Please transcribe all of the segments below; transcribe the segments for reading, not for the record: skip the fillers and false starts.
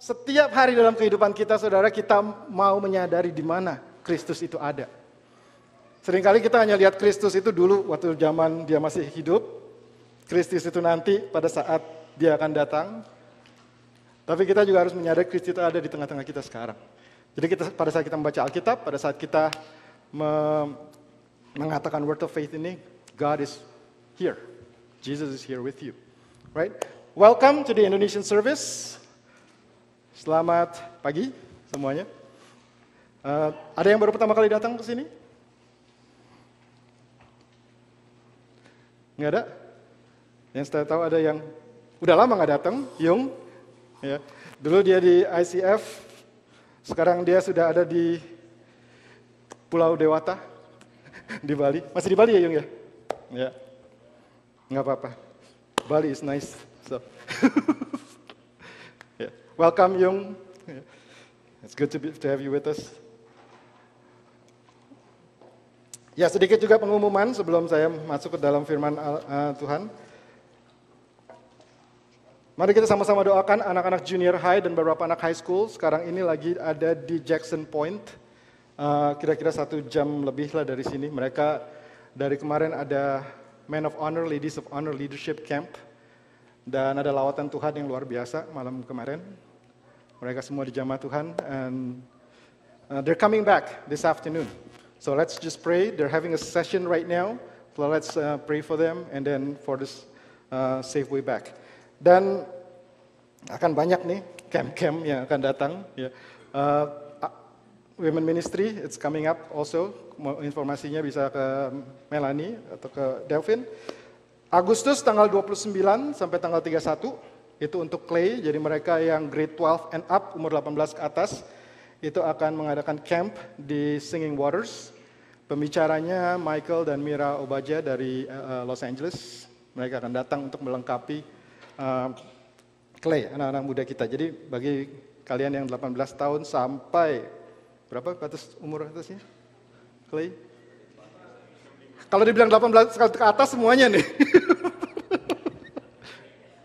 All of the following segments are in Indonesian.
setiap hari dalam kehidupan kita, saudara, kita mau menyadari di mana Kristus itu ada. Seringkali kita hanya lihat Kristus itu dulu waktu zaman dia masih hidup. Kristus itu nanti pada saat dia akan datang. Tapi kita juga harus menyadari Kristus itu ada di tengah-tengah kita sekarang. Jadi pada saat kita membaca Alkitab, pada saat kita mengatakan word of faith ini, God is here. Jesus is here with you. Right? Welcome to the Indonesian service. Selamat pagi semuanya. Ada yang baru pertama kali datang ke sini? Nggak ada? Yang saya tahu ada yang udah lama nggak datang, Yung. Ya. Dulu dia di ICF, sekarang dia sudah ada di Pulau Dewata, di Bali. Masih di Bali ya, Yung ya? Ya. Nggak apa-apa. Bali is nice. So. Yeah. Welcome, Yung. Yeah. It's good to have you with us. Ya, sedikit juga pengumuman sebelum saya masuk ke dalam firman Tuhan. Mari kita sama-sama doakan anak-anak junior high dan beberapa anak high school. Sekarang ini lagi ada di Jackson Point. Kira-kira 1 jam lebih lah dari sini. Mereka dari kemarin ada Men of Honor, Ladies of Honor Leadership Camp. Dan ada lawatan Tuhan yang luar biasa malam kemarin. Mereka semua di jamaah Tuhan. And they're coming back this afternoon. So let's just pray. They're having a session right now. So let's pray for them and then for this safe way back. Dan akan banyak nih camp-camp yang akan datang. Ya. Women Ministry, it's coming up also. Informasinya bisa ke Melanie atau ke Delvin. Agustus tanggal 29 sampai tanggal 31, itu untuk Clay. Jadi mereka yang grade 12 and up, umur 18 ke atas, itu akan mengadakan camp di Singing Waters. Pembicaranya Michael dan Mira Obaja dari Los Angeles. Mereka akan datang untuk melengkapi Clay, anak-anak muda kita. Jadi bagi kalian yang 18 tahun sampai berapa batas umur atasnya? Clay? Kalau dibilang 18 ke atas semuanya nih.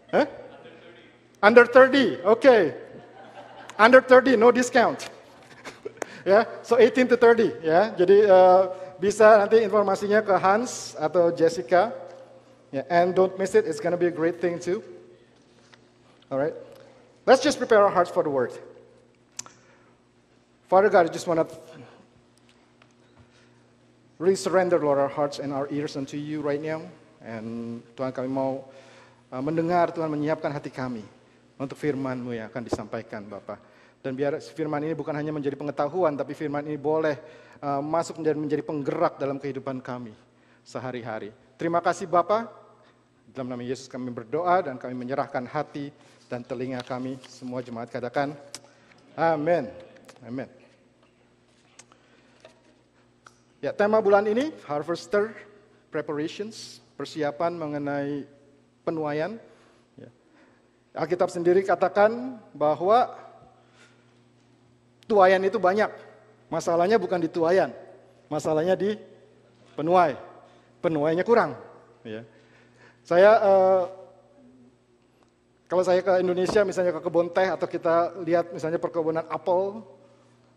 Huh? Under 30, okay. Under 30, no discount. Ya, so 18 to 30 ya. Jadi bisa nanti informasinya ke Hans atau Jessica. Yeah, and don't miss it, it's gonna be a great thing too. Alright. Let's just prepare our hearts for the word. Father God, I just want to really surrender, Lord, our hearts and our ears unto you right now. And Tuhan, kami mau mendengar, Tuhan menyiapkan hati kami untuk firman-Mu yang akan disampaikan, Bapak. Dan biar firman ini bukan hanya menjadi pengetahuan, tapi firman ini boleh masuk dan menjadi penggerak dalam kehidupan kami sehari-hari. Terima kasih Bapa. Dalam nama Yesus kami berdoa dan kami menyerahkan hati dan telinga kami. Semua jemaat katakan, amin. Amin. Ya, tema bulan ini, Harvester Preparations, persiapan mengenai penuaian. Ya. Alkitab sendiri katakan bahwa tuaian itu banyak. Masalahnya bukan di tuaian, masalahnya di penuai. Penuainya kurang. Ya. Saya, kalau saya ke Indonesia, misalnya ke kebun teh, atau kita lihat misalnya perkebunan apel,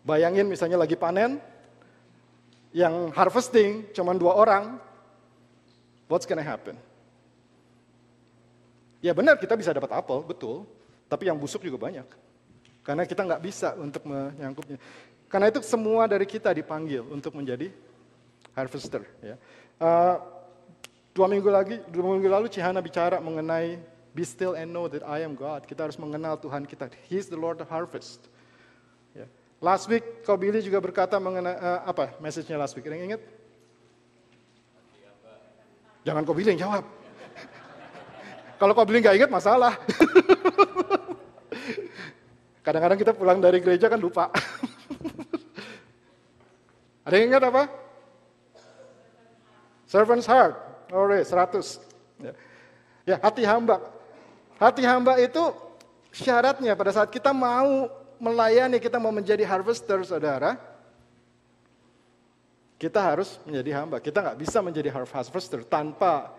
bayangin misalnya lagi panen, yang harvesting cuma 2 orang, what's gonna happen? Ya benar, kita bisa dapat apel, betul, tapi yang busuk juga banyak. Karena kita nggak bisa untuk menyangkupnya. Karena itu semua dari kita dipanggil untuk menjadi harvester. Ya. 2 minggu lalu Cihana bicara mengenai be still and know that I am God. Kita harus mengenal Tuhan kita. He is the Lord of harvest. Ya. Last week, Kau Billy juga berkata mengenai apa message-nya last week? Ada yang ingat? Jangan Kau Billy yang jawab. Kalau Kau Billy nggak ingat masalah. Kadang-kadang kita pulang dari gereja kan lupa. Ada yang ingat apa? Servant's heart. Alright, 100. Ya, hati hamba. Hati hamba itu syaratnya pada saat kita mau melayani, kita mau menjadi harvester, saudara. Kita harus menjadi hamba. Kita nggak bisa menjadi harvester tanpa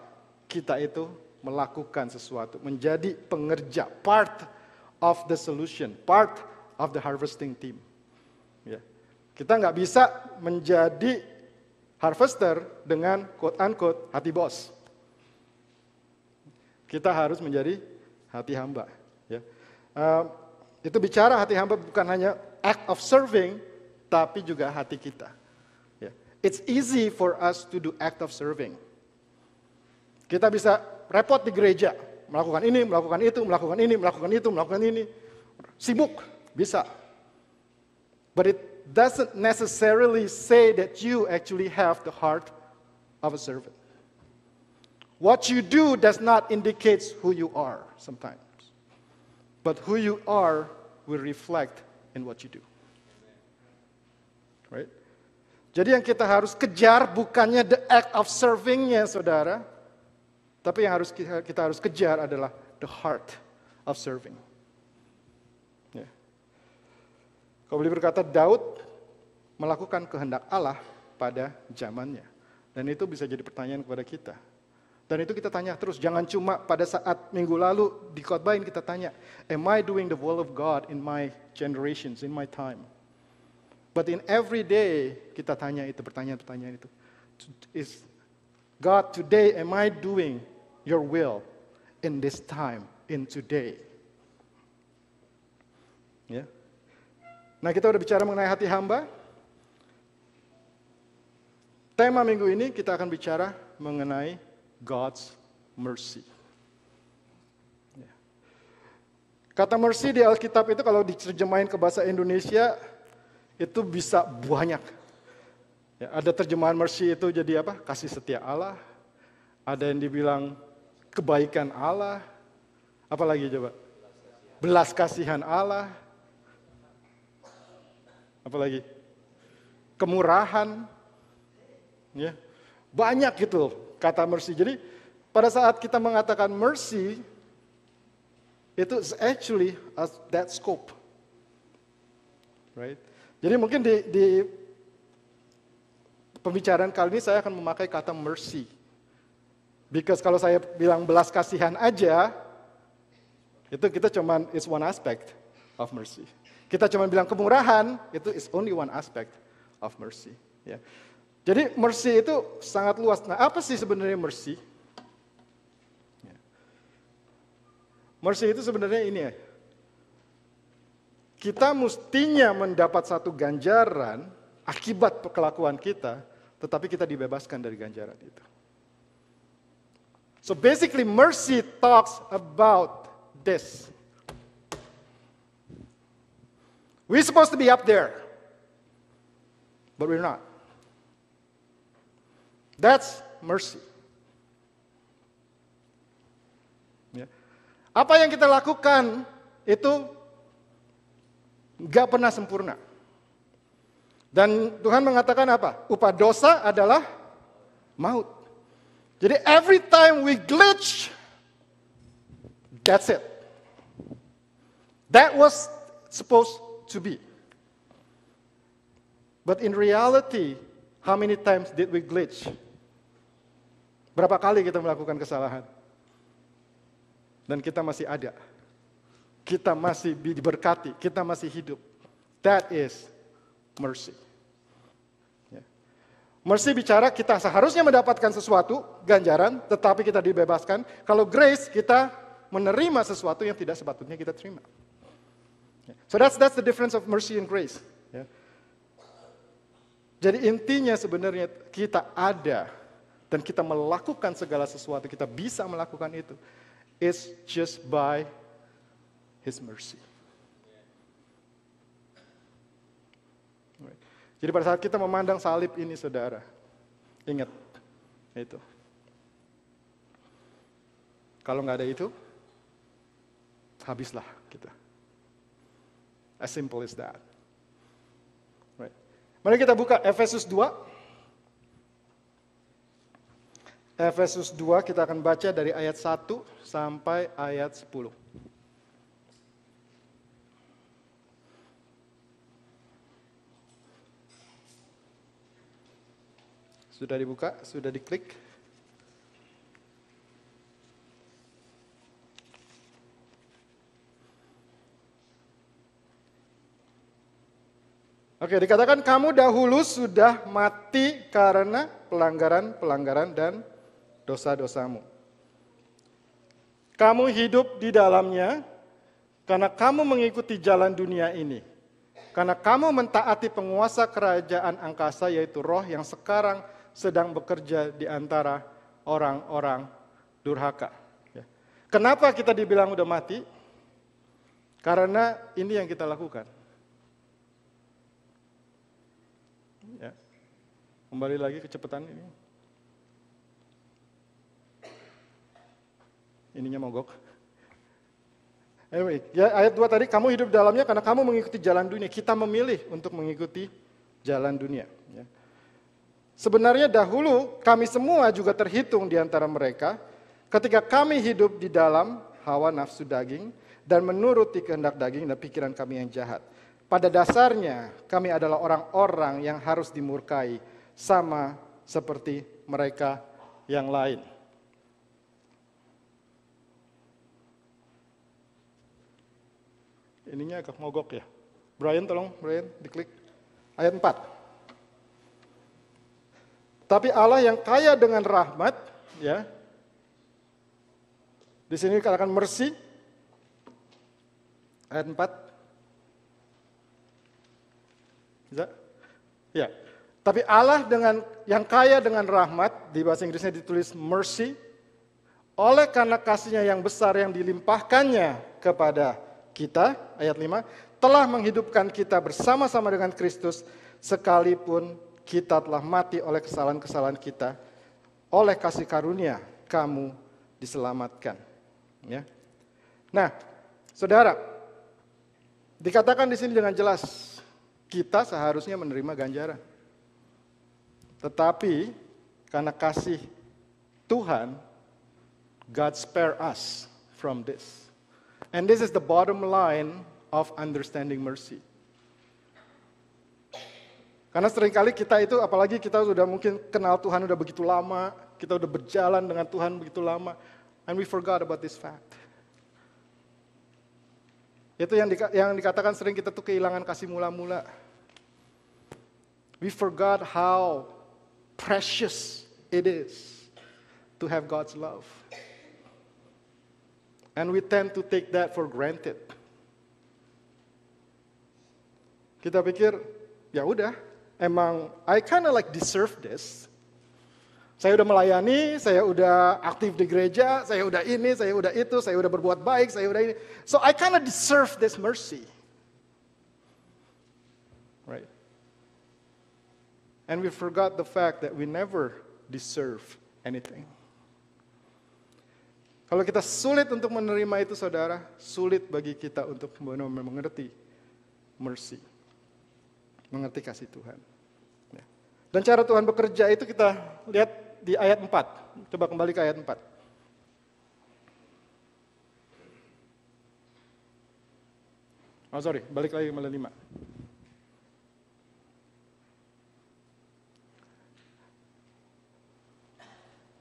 kita itu melakukan sesuatu. Menjadi pengerja, part of the solution, part of the harvesting team. Ya. Kita nggak bisa menjadi harvester dengan quote-unquote hati bos. Kita harus menjadi hati hamba. Ya. Itu bicara hati hamba bukan hanya act of serving, tapi juga hati kita. Ya. It's easy for us to do act of serving. Kita bisa repot di gereja, melakukan ini, melakukan itu, melakukan ini, melakukan itu, melakukan ini. Sibuk, bisa. But it doesn't necessarily say that you actually have the heart of a servant. What you do does not indicate who you are sometimes. But who you are will reflect in what you do. Right? Jadi yang kita harus kejar bukannya the act of serving-nya, saudara. Tapi yang kita harus kejar adalah the heart of serving. Ya. Kalau boleh berkata, Daud melakukan kehendak Allah pada zamannya. Dan itu bisa jadi pertanyaan kepada kita. Dan itu kita tanya terus, jangan cuma pada saat minggu lalu di khotbahin kita tanya, am I doing the will of God in my generations, in my time? But in every day kita tanya itu, pertanyaan-pertanyaan itu. Is God, today am I doing your will in this time, in today? Ya. Nah, kita udah bicara mengenai hati hamba. Tema minggu ini kita akan bicara mengenai God's mercy. Ya. Kata mercy di Alkitab itu kalau diterjemahin ke bahasa Indonesia itu bisa banyak. Ya, ada terjemahan mercy itu jadi apa? Kasih setia Allah. Ada yang dibilang kebaikan Allah. Apalagi coba? Belas kasihan Allah. Apalagi? Kemurahan. Ya. Banyak gitu kata mercy. Jadi pada saat kita mengatakan mercy, itu actually that scope. Right? Jadi mungkin di pembicaraan kali ini saya akan memakai kata mercy. Because kalau saya bilang belas kasihan aja, itu kita cuman, it's one aspect of mercy. Kita cuma bilang kemurahan, itu is only one aspect of mercy. Ya. Jadi mercy itu sangat luas. Nah, apa sih sebenarnya mercy? Ya. Mercy itu sebenarnya ini ya. Kita mestinya mendapat satu ganjaran akibat kelakuan kita, tetapi kita dibebaskan dari ganjaran itu. So basically mercy talks about this. We're supposed to be up there, but we're not. That's mercy. Ya. Apa yang kita lakukan itu gak pernah sempurna. Dan Tuhan mengatakan apa? Upah dosa adalah maut. Jadi every time we glitch, that's it. That was supposed to be. But in reality, how many times did we glitch? Berapa kali kita melakukan kesalahan? Dan kita masih ada. Kita masih diberkati, kita masih hidup. That is mercy. Ya. Mercy bicara kita seharusnya mendapatkan sesuatu, ganjaran, tetapi kita dibebaskan. Kalau grace, kita menerima sesuatu yang tidak sepatutnya kita terima. Ya. So that's the difference of mercy and grace. Ya. Jadi intinya sebenarnya kita ada dan kita melakukan segala sesuatu, kita bisa melakukan itu. It's just by His mercy. Jadi pada saat kita memandang salib ini, saudara, ingat itu. Kalau nggak ada itu, habislah kita. As simple as that. Right. Mari kita buka Efesus 2. Efesus 2 kita akan baca dari ayat 1 sampai ayat 10. Sudah dibuka? Sudah diklik? Oke, dikatakan kamu dahulu sudah mati karena pelanggaran-pelanggaran dan dosa-dosamu. Kamu hidup di dalamnya karena kamu mengikuti jalan dunia ini. Karena kamu mentaati penguasa kerajaan angkasa, yaitu roh yang sekarang sedang bekerja di antara orang-orang durhaka. Ya. Kenapa kita dibilang udah mati? Karena ini yang kita lakukan. Ya. Kembali lagi kecepatan ini. Ininya mogok. Anyway, ya, ayat 2 tadi, kamu hidup dalamnya karena kamu mengikuti jalan dunia. Kita memilih untuk mengikuti jalan dunia. Ya. Sebenarnya dahulu kami semua juga terhitung di antara mereka ketika kami hidup di dalam hawa nafsu daging dan menuruti kehendak daging dan pikiran kami yang jahat. Pada dasarnya kami adalah orang-orang yang harus dimurkai sama seperti mereka yang lain. Ininya agak mogok ya. Brian, tolong Brian diklik. Ayat 4. Tapi Allah yang kaya dengan rahmat, ya. Di sini dikatakan mercy. Ayat 4. Bisa? Ya. Tapi Allah yang kaya dengan rahmat, di bahasa Inggrisnya ditulis mercy, oleh karena kasihnya yang besar yang dilimpahkannya kepada kita, ayat 5, telah menghidupkan kita bersama-sama dengan Kristus, sekalipun kita telah mati oleh kesalahan-kesalahan kita, oleh kasih karunia kamu diselamatkan. Ya. Nah, saudara, dikatakan di sini dengan jelas, kita seharusnya menerima ganjaran. Tetapi, karena kasih Tuhan, God spare us from this. And this is the bottom line of understanding mercy. Karena seringkali kita itu, apalagi kita sudah mungkin kenal Tuhan udah begitu lama, kita udah berjalan dengan Tuhan begitu lama, and we forgot about this fact. Itu yang dikatakan sering kita tuh kehilangan kasih mula-mula. We forgot how precious it is to have God's love. And we tend to take that for granted. Kita pikir, ya udah, emang I kinda like deserve this. Saya udah melayani, saya udah aktif di gereja, saya udah ini, saya udah itu, saya udah berbuat baik, saya udah ini. So I kinda deserve this mercy. Right? And we forgot the fact that we never deserve anything. Kalau kita sulit untuk menerima itu, saudara, sulit bagi kita untuk mengerti mercy. Mengerti kasih Tuhan. Dan cara Tuhan bekerja itu kita lihat di ayat 4. Coba kembali ke ayat 4. Oh sorry, balik lagi ke 5.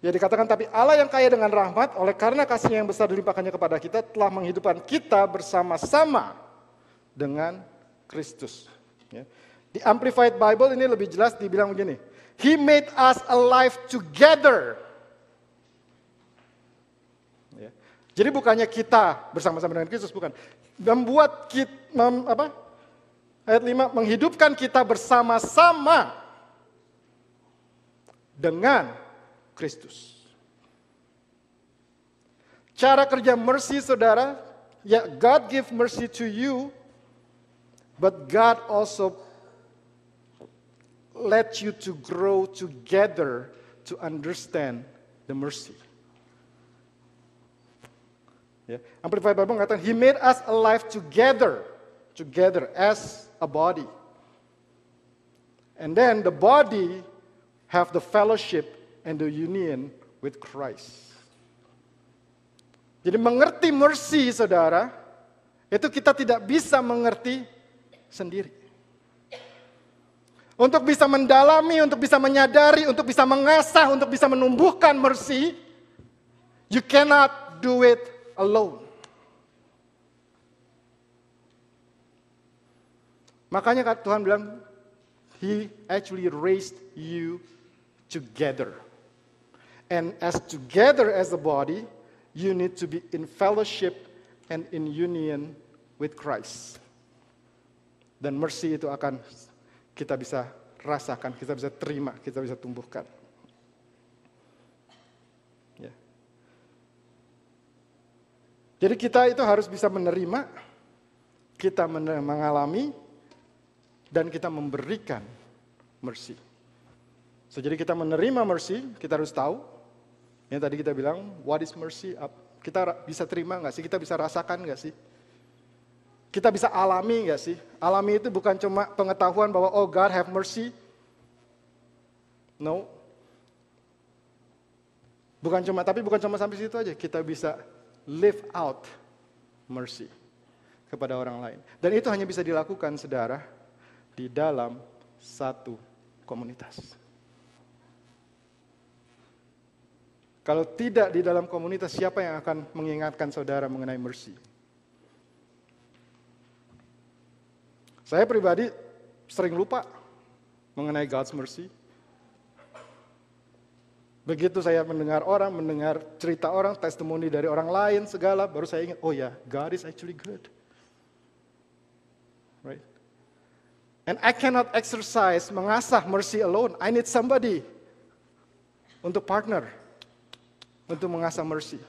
Ya dikatakan, tapi Allah yang kaya dengan rahmat, oleh karena kasihnya yang besar dilimpahkannya kepada kita, telah menghidupkan kita bersama-sama dengan Kristus. Ya. Di Amplified Bible ini lebih jelas dibilang begini, He made us alive together. Ya. Jadi bukannya kita bersama-sama dengan Kristus, bukan. Membuat kita, ayat 5, menghidupkan kita bersama-sama dengan Kristus. Cara kerja mercy, saudara, ya God give mercy to you, but God also let you to grow together to understand the mercy. Ya, Amplified Bible mengatakan, He made us alive together as a body. And then the body have the fellowship and the union with Christ. Jadi mengerti mercy, saudara, itu kita tidak bisa mengerti sendiri. Untuk bisa mendalami, untuk bisa menyadari, untuk bisa mengasah, untuk bisa menumbuhkan mercy, you cannot do it alone. Makanya Tuhan bilang, He actually raised you together. And as together as a body, you need to be in fellowship and in union with Christ. Dan mercy itu akan kita bisa rasakan, kita bisa terima, kita bisa tumbuhkan. Ya. Jadi kita itu harus bisa menerima, kita mengalami, dan kita memberikan mercy. So, jadi kita menerima mercy, kita harus tahu. Yang tadi kita bilang, what is mercy? Kita bisa terima nggak sih? Kita bisa rasakan nggak sih? Kita bisa alami nggak sih? Alami itu bukan cuma pengetahuan bahwa oh God have mercy. No. Tapi bukan cuma sampai situ aja. Kita bisa live out mercy kepada orang lain. Dan itu hanya bisa dilakukan, saudara, di dalam satu komunitas. Kalau tidak di dalam komunitas, siapa yang akan mengingatkan saudara mengenai mercy? Saya pribadi sering lupa mengenai God's mercy. Begitu saya mendengar cerita orang, testimoni dari orang lain, segala, baru saya ingat, oh ya, God is actually good. Right? And I cannot exercise, mengasah mercy alone. I need somebody untuk partner, untuk mengasah mercy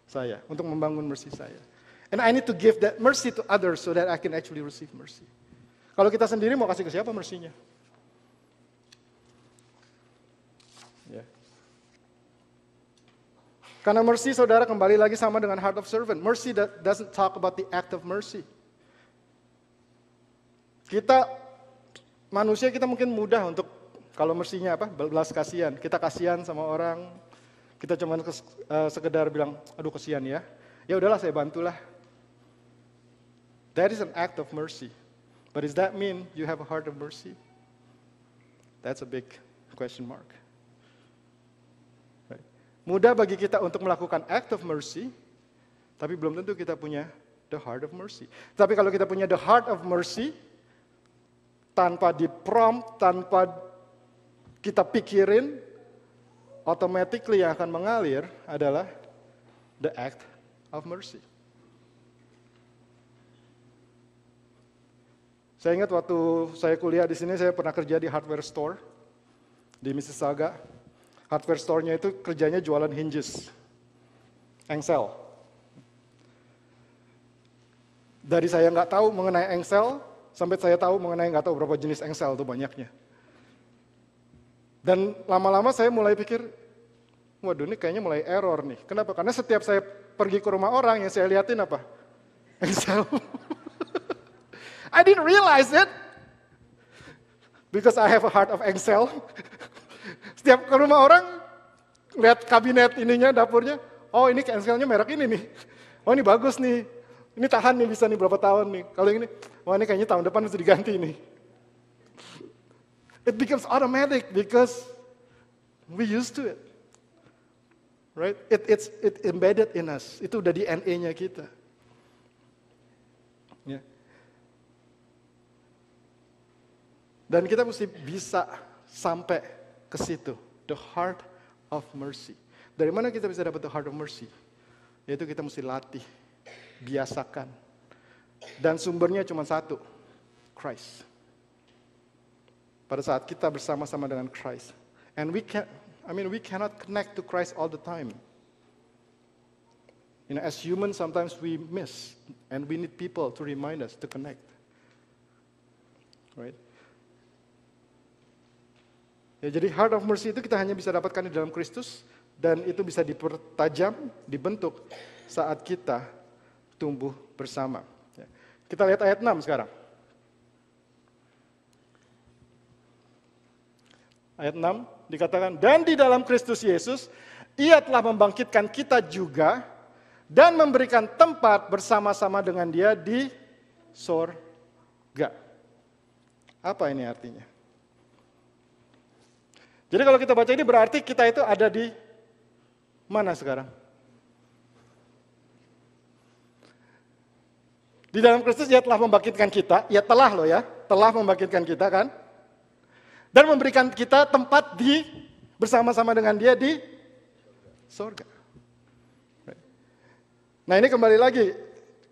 saya, untuk membangun mercy saya. And I need to give that mercy to others so that I can actually receive mercy. Kalau kita sendiri mau kasih ke siapa mercy-nya? Yeah. Karena mercy, saudara, kembali lagi sama dengan heart of servant. Mercy doesn't talk about the act of mercy. Kita, manusia kita mungkin mudah untuk, kalau mercy-nya apa? Belas kasihan. Kita kasihan sama orang, kita cuma sekedar bilang, aduh kasihan ya. Ya udahlah saya bantulah. That is an act of mercy. But does that mean you have a heart of mercy? That's a big question mark. Right. Mudah bagi kita untuk melakukan act of mercy, tapi belum tentu kita punya the heart of mercy. Tapi kalau kita punya the heart of mercy, tanpa di-prompt, tanpa kita pikirin, automatically yang akan mengalir adalah the act of mercy. Saya ingat waktu saya kuliah di sini, saya pernah kerja di hardware store di Mississauga. Hardware store-nya itu kerjanya jualan hinges, engsel. Dari saya nggak tahu mengenai engsel, sampai saya tahu mengenai nggak tahu berapa jenis engsel itu banyaknya. Dan lama-lama saya mulai pikir, waduh ini kayaknya mulai error nih. Kenapa? Karena setiap saya pergi ke rumah orang yang saya liatin apa? Engsel. I didn't realize it. Because I have a heart of engsel. Setiap ke rumah orang, lihat kabinet ininya, dapurnya, oh ini engselnya merek ini nih. Oh ini bagus nih. Ini tahan nih, bisa nih berapa tahun nih. Kalau ini, wah ini kayaknya tahun depan mesti diganti nih. It becomes automatic because we used to it. Right? It's embedded in us. Itu udah DNA-nya kita. Ya. Dan kita mesti bisa sampai ke situ. The heart of mercy. Dari mana kita bisa dapat the heart of mercy? Yaitu kita mesti latih, biasakan. Dan sumbernya cuma satu, Christ. Pada saat kita bersama-sama dengan Christ. And we cannot connect to Christ all the time. You know, as humans sometimes we miss. And we need people to remind us to connect. Right? Ya, jadi heart of mercy itu kita hanya bisa dapatkan di dalam Kristus dan itu bisa dipertajam, dibentuk saat kita tumbuh bersama. Ya. Kita lihat ayat 6 sekarang. Ayat 6 dikatakan, dan di dalam Kristus Yesus, Ia telah membangkitkan kita juga dan memberikan tempat bersama-sama dengan Dia di sorga. Apa ini artinya? Jadi kalau kita baca ini berarti kita itu ada di mana sekarang? Di dalam Kristus Dia telah membangkitkan kita, telah membangkitkan kita kan? Dan memberikan kita tempat bersama-sama dengan dia di surga. Nah ini kembali lagi,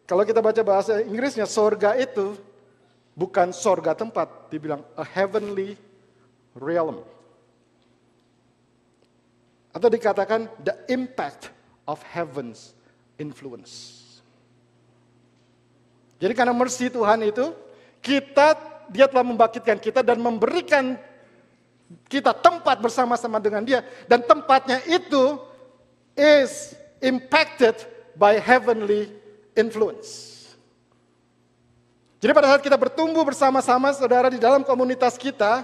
kalau kita baca bahasa Inggrisnya, surga itu bukan surga tempat, dibilang a heavenly realm. Atau dikatakan the impact of heaven's influence. Jadi karena mercy Tuhan itu, dia telah membangkitkan kita dan memberikan kita tempat bersama-sama dengan dia. Dan tempatnya itu is impacted by heavenly influence. Jadi pada saat kita bertumbuh bersama-sama saudara di dalam komunitas kita,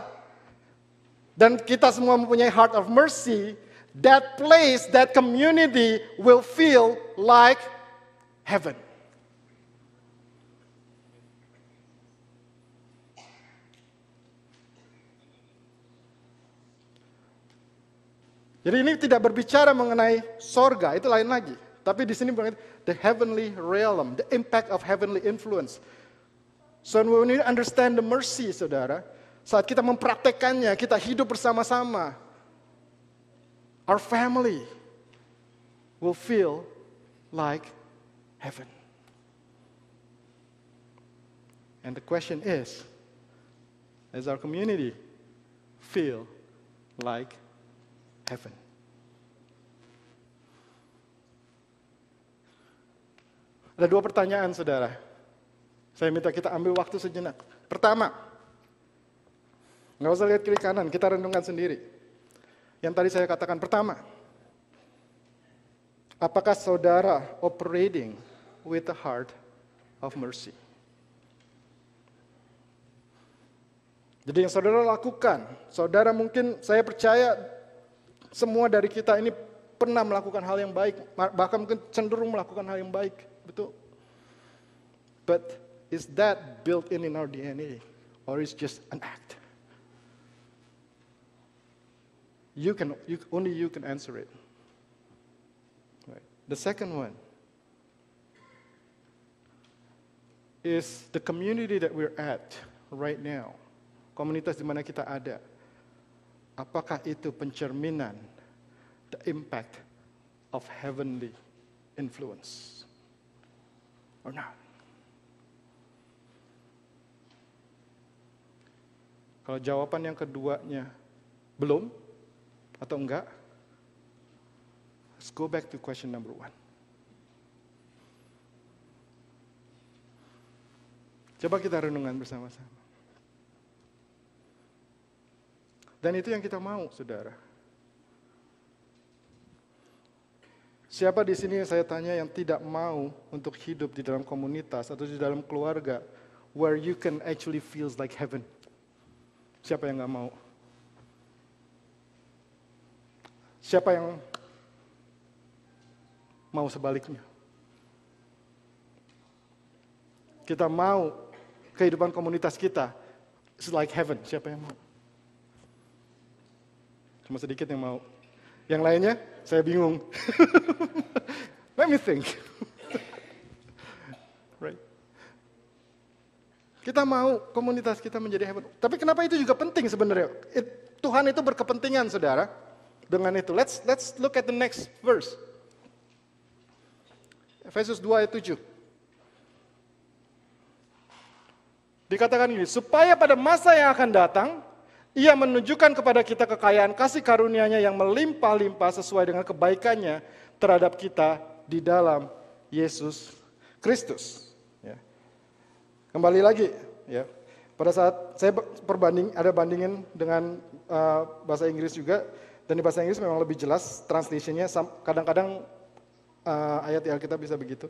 dan kita semua mempunyai heart of mercy, that place, that community will feel like heaven. Jadi ini tidak berbicara mengenai sorga, itu lain lagi. Tapi di sini the heavenly realm, the impact of heavenly influence. So when we understand the mercy, saudara, saat kita mempraktekannya, kita hidup bersama-sama, our family will feel like heaven. And the question is our community feel like heaven? Ada dua pertanyaan, saudara. Saya minta kita ambil waktu sejenak. Pertama, nggak usah lihat kiri kanan, kita renungkan sendiri. Yang tadi saya katakan pertama, apakah saudara operating with a heart of mercy? Jadi yang saudara lakukan, saudara mungkin, saya percaya semua dari kita ini pernah melakukan hal yang baik, bahkan mungkin cenderung melakukan hal yang baik, betul. But is that built in our DNA, or is just an act? Only you can answer it. Right. The second one is the community that we're at right now. Komunitas di mana kita ada. Apakah itu pencerminan the impact of heavenly influence or not? Kalau jawaban yang keduanya belum atau enggak, let's go back to question number 1. Coba kita renungan bersama-sama. Dan itu yang kita mau, saudara. Siapa di sini yang saya tanya yang tidak mau untuk hidup di dalam komunitas atau di dalam keluarga where you can actually feels like heaven? Siapa yang nggak mau? Siapa yang mau sebaliknya? Kita mau kehidupan komunitas kita it's like heaven. Siapa yang mau? Cuma sedikit yang mau. Yang lainnya, saya bingung. Let me think. Right? Kita mau komunitas kita menjadi heaven. Tapi kenapa itu juga penting sebenarnya? Tuhan itu berkepentingan, saudara. Dengan itu, let's look at the next verse. Efesus 2 ayat 7. Dikatakan ini, supaya pada masa yang akan datang, Ia menunjukkan kepada kita kekayaan kasih karunia-Nya yang melimpah-limpah sesuai dengan kebaikannya terhadap kita di dalam Yesus Kristus. Ya. Kembali lagi, ya. Pada saat saya ada bandingin dengan bahasa Inggris juga, dan di bahasa Inggris memang lebih jelas translation-nya. Kadang-kadang ayat di Alkitab bisa begitu.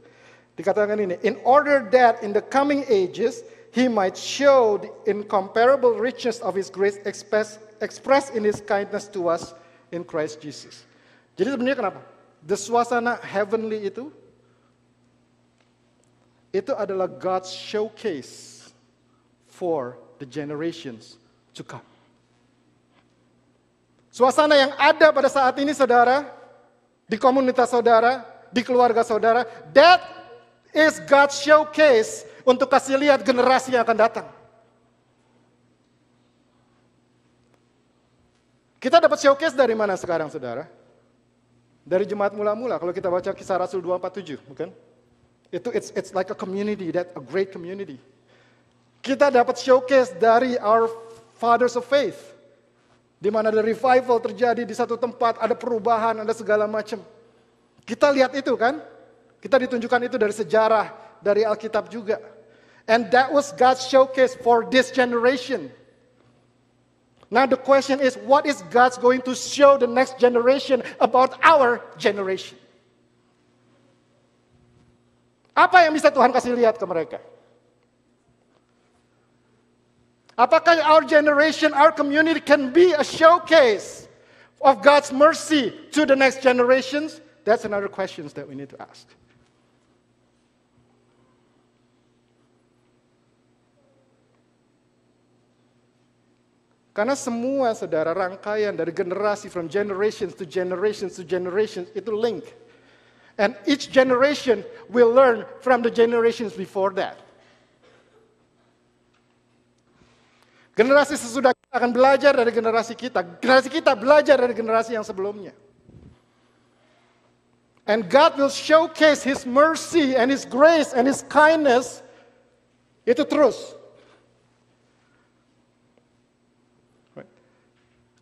Dikatakan ini, in order that in the coming ages He might show the incomparable richness of His grace expressed in His kindness to us in Christ Jesus. Jadi sebenarnya kenapa? The suasana heavenly itu adalah God's showcase for the generations to come. Suasana yang ada pada saat ini, saudara, di komunitas saudara, di keluarga saudara, that is God's showcase untuk kasih lihat generasi yang akan datang. Kita dapat showcase dari mana sekarang, saudara? Dari jemaat mula-mula. Kalau kita baca Kisah Rasul 247, bukan? It's like a community, a great community. Kita dapat showcase dari our fathers of faith. Di mana ada revival terjadi di satu tempat, ada perubahan, ada segala macam. Kita lihat itu kan? Kita ditunjukkan itu dari sejarah, dari Alkitab juga. And that was God's showcase for this generation. Now the question is, what is God's going to show the next generation about our generation? Apa yang bisa Tuhan kasih lihat ke mereka? Apakah our generation, our community can be a showcase of God's mercy to the next generations? That's another question that we need to ask. Karena semua, saudara, rangkaian dari generasi, from generations to generations to generations, itu link. And each generation will learn from the generations before that. Generasi sesudah kita akan belajar dari generasi kita belajar dari generasi yang sebelumnya. And God will showcase His mercy and His grace and His kindness, itu terus.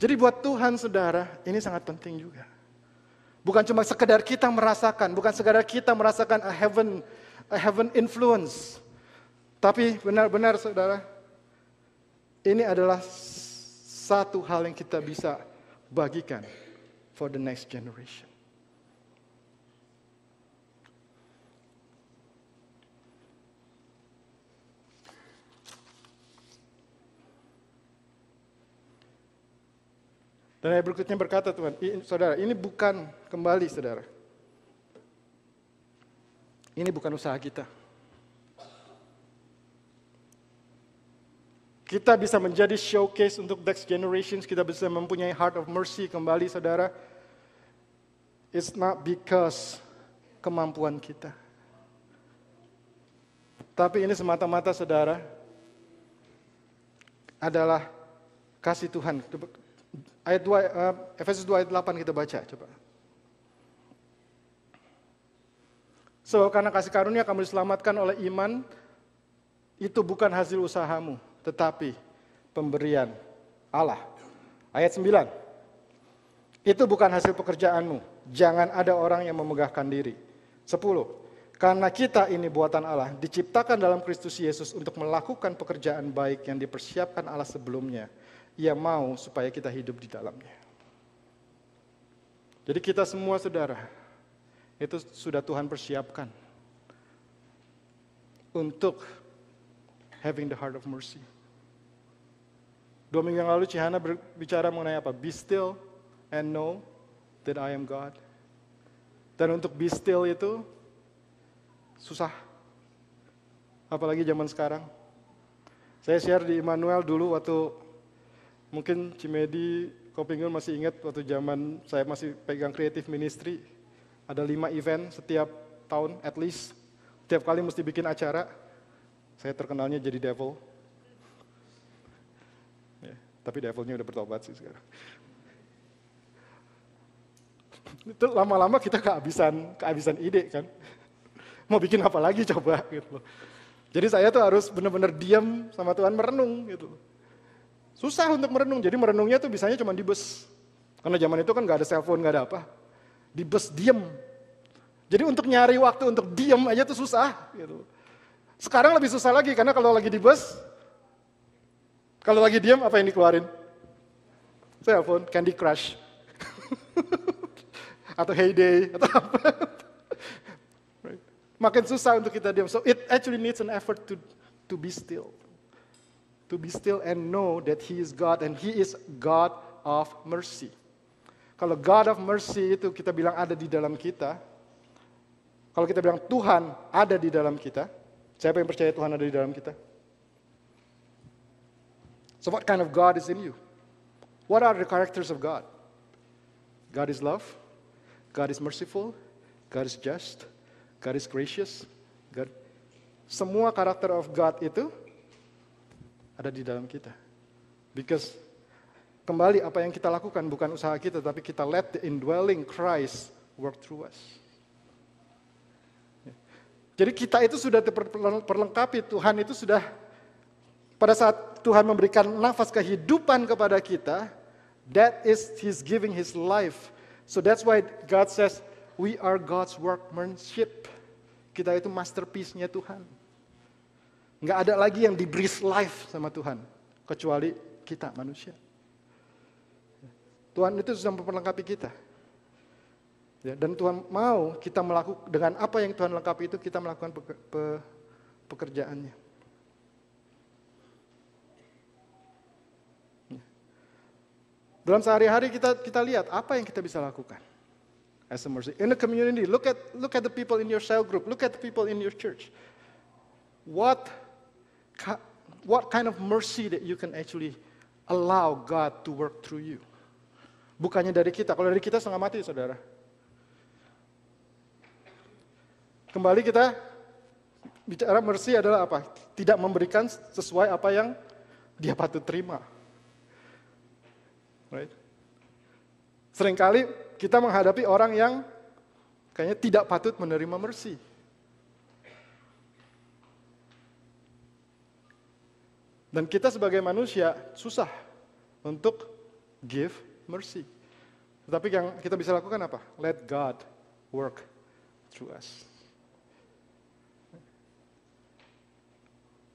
Jadi buat Tuhan, saudara, ini sangat penting juga. Bukan cuma sekedar kita merasakan, bukan sekedar kita merasakan a heaven influence. Tapi benar-benar, saudara, ini adalah satu hal yang kita bisa bagikan for the next generation. Dan ayat berikutnya berkata, Tuhan, saudara, ini bukan kembali, saudara. Ini bukan usaha kita. Kita bisa menjadi showcase untuk next generations, kita bisa mempunyai heart of mercy kembali, saudara. It's not because kemampuan kita. Tapi ini semata-mata, saudara, adalah kasih Tuhan. Ayat 2, Efesus 2 ayat 8 kita baca, coba. So, karena kasih karunia kamu diselamatkan oleh iman, itu bukan hasil usahamu, tetapi pemberian Allah. Ayat 9. Itu bukan hasil pekerjaanmu, jangan ada orang yang memegahkan diri. 10. Karena kita ini buatan Allah, diciptakan dalam Kristus Yesus untuk melakukan pekerjaan baik yang dipersiapkan Allah sebelumnya. Ia mau supaya kita hidup di dalamnya. Jadi kita semua, saudara, itu sudah Tuhan persiapkan untuk having the heart of mercy. 2 minggu yang lalu Cihana berbicara mengenai apa? Be still and know that I am God. Dan untuk be still itu susah. Apalagi zaman sekarang. Saya share di Immanuel dulu waktu mungkin Cimedi, Kopingul masih ingat waktu zaman saya masih pegang creative ministry. Ada 5 event setiap tahun at least. Setiap kali mesti bikin acara. Saya terkenalnya jadi devil. Ya, tapi devilnya udah bertobat sih sekarang. Itu lama-lama kita kehabisan ide kan. Mau bikin apa lagi coba gitu. Jadi saya tuh harus benar-benar diam sama Tuhan merenung gitu. Susah untuk merenung, jadi merenungnya tuh bisanya cuma di bus. Karena zaman itu kan gak ada cellphone, gak ada apa. Di bus diem. Jadi untuk nyari waktu untuk diem aja tuh susah. Gitu. Sekarang lebih susah lagi, karena kalau lagi di bus, kalau lagi diem apa yang dikeluarin? Cellphone, Candy Crush. Atau Heyday, atau apa. Makin susah untuk kita diam. So it actually needs an effort to be still. To be still and know that He is God and He is God of mercy. Kalau God of mercy itu kita bilang ada di dalam kita, kalau kita bilang Tuhan ada di dalam kita, siapa yang percaya Tuhan ada di dalam kita? So what kind of God is in you? What are the characters of God? God is love, God is merciful, God is just, God is gracious. Semua karakter of God itu ada di dalam kita. Because kembali apa yang kita lakukan bukan usaha kita, tapi kita let the indwelling Christ work through us. Jadi kita itu sudah terperlengkapi, Tuhan itu sudah, pada saat Tuhan memberikan nafas kehidupan kepada kita, that is He's giving His life. So that's why God says, we are God's workmanship. Kita itu masterpiece-nya Tuhan. Nggak ada lagi yang di-breathe life sama Tuhan, kecuali kita manusia. Tuhan itu sudah memperlengkapi kita. Ya, dan Tuhan mau kita melakukan, dengan apa yang Tuhan lengkapi itu, kita melakukan pekerjaannya. Dalam sehari-hari kita lihat apa yang kita bisa lakukan as a mercy in the community. Look at the people in your cell group. Look at the people in your church. What kind of mercy that you can actually allow God to work through you? Bukannya dari kita. Kalau dari kita setengah mati, saudara. Kembali kita bicara mercy adalah apa? Tidak memberikan sesuai apa yang dia patut terima. Right? Seringkali kita menghadapi orang yang kayaknya tidak patut menerima mercy. Dan kita sebagai manusia susah untuk give mercy. Tetapi yang kita bisa lakukan apa? Let God work through us.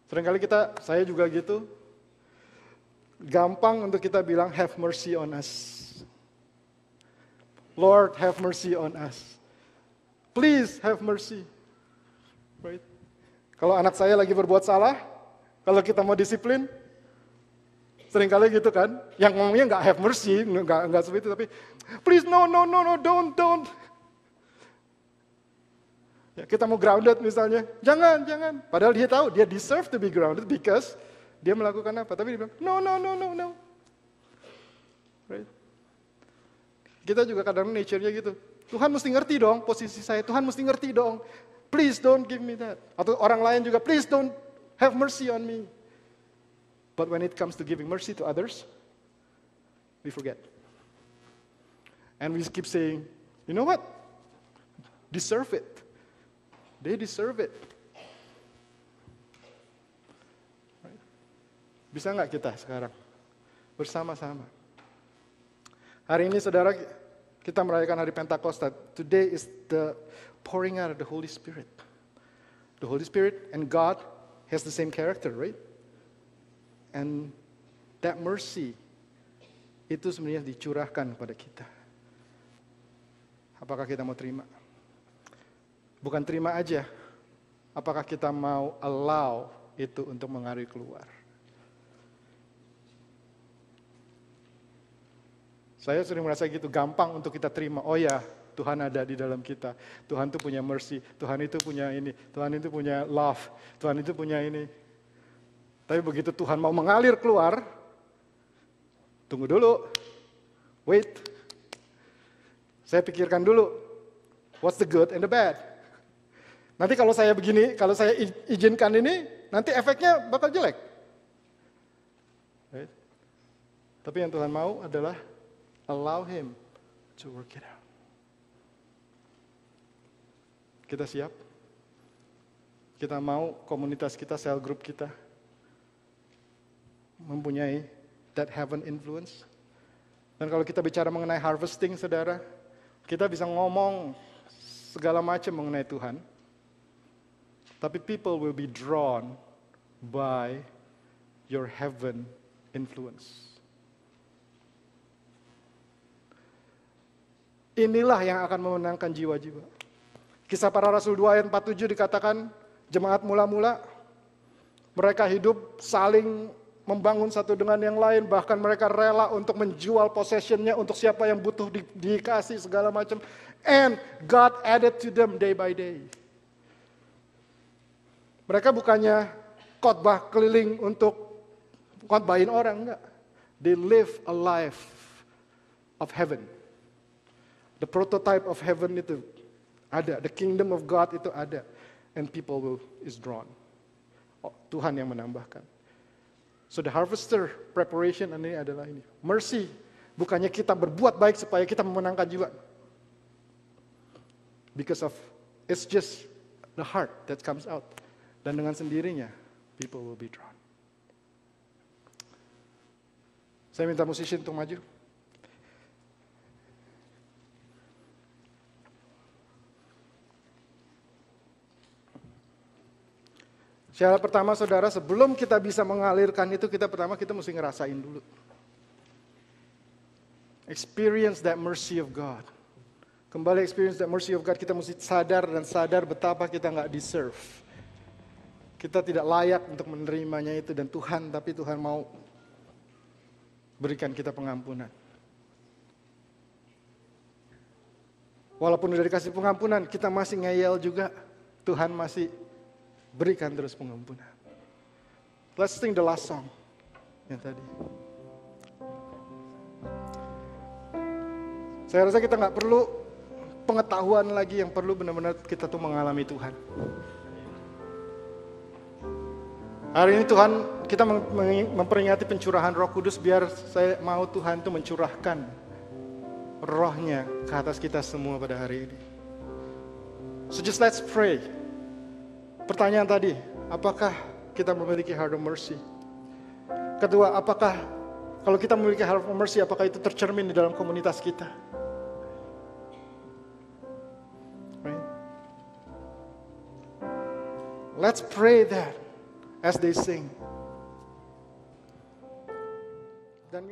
Seringkali saya juga gitu, gampang untuk kita bilang, have mercy on us. Lord, have mercy on us. Please have mercy. Right? Kalau anak saya lagi berbuat salah, kalau kita mau disiplin, seringkali gitu kan, yang ngomongnya nggak have mercy, nggak seperti itu, tapi please no, don't. Ya, kita mau grounded misalnya, jangan. Padahal dia tahu, dia deserve to be grounded because dia melakukan apa. Tapi dia bilang, no. Right? Kita juga kadang nature-nya gitu. Tuhan mesti ngerti dong posisi saya, Tuhan mesti ngerti dong. Please don't give me that. Atau orang lain juga, please don't have mercy on me. But when it comes to giving mercy to others, we forget. And we keep saying, you know what? Deserve it. They deserve it. Right? Bisa nggak kita sekarang bersama-sama? Hari ini saudara, kita merayakan hari Pentakosta. Today is the pouring out of the Holy Spirit. The Holy Spirit and God has the same character, right? And that mercy itu sebenarnya dicurahkan kepada kita. Apakah kita mau terima? Bukan terima aja, apakah kita mau allow itu untuk mengalir keluar? Saya sering merasa gitu, gampang untuk kita terima. Oh ya, Tuhan ada di dalam kita. Tuhan itu punya mercy, Tuhan itu punya ini, Tuhan itu punya love, Tuhan itu punya ini. Tapi begitu Tuhan mau mengalir keluar, tunggu dulu, wait. Saya pikirkan dulu, what's the good and the bad? Nanti kalau saya begini, kalau saya izinkan ini, nanti efeknya bakal jelek. Right? Tapi yang Tuhan mau adalah allow Him to work it out. Kita siap? Kita mau komunitas kita, cell group kita, mempunyai that heaven influence. Dan kalau kita bicara mengenai harvesting, saudara, kita bisa ngomong segala macam mengenai Tuhan. Tapi people will be drawn by your heaven influence. Inilah yang akan memenangkan jiwa-jiwa. Kisah Para Rasul 2 ayat 47 dikatakan, jemaat mula-mula, mereka hidup saling membangun satu dengan yang lain, bahkan mereka rela untuk menjual possessionnya untuk siapa yang butuh dikasih segala macam. And God added to them day by day. Mereka bukannya khotbah keliling untuk khotbahin orang, enggak. They live a life of heaven. The prototype of heaven itu ada, the kingdom of God itu ada, and people is drawn. Oh, Tuhan yang menambahkan. So the harvester preparation ini adalah ini. Mercy, bukannya kita berbuat baik supaya kita memenangkan jiwa. Because of, it's just the heart that comes out. Dan dengan sendirinya, people will be drawn. Saya minta musician untuk maju. Syarat pertama saudara, sebelum kita bisa mengalirkan itu, kita mesti ngerasain dulu. Experience that mercy of God. Kembali experience that mercy of God, kita mesti sadar betapa kita nggak deserve. Kita tidak layak untuk menerimanya itu, dan tapi Tuhan mau berikan kita pengampunan. Walaupun udah dikasih pengampunan, kita masih ngeyel juga. Tuhan masih berikan terus pengampunan. Let's sing the last song yang tadi. Saya rasa kita nggak perlu pengetahuan lagi, yang perlu benar-benar kita tuh mengalami Tuhan. Hari ini Tuhan, kita memperingati pencurahan Roh Kudus, biar saya mau Tuhan tuh mencurahkan rohnya ke atas kita semua pada hari ini. So just let's pray. Pertanyaan tadi, apakah kita memiliki heart of mercy? Kedua, apakah kalau kita memiliki heart of mercy, apakah itu tercermin di dalam komunitas kita? Right? Let's pray that as they sing. Dan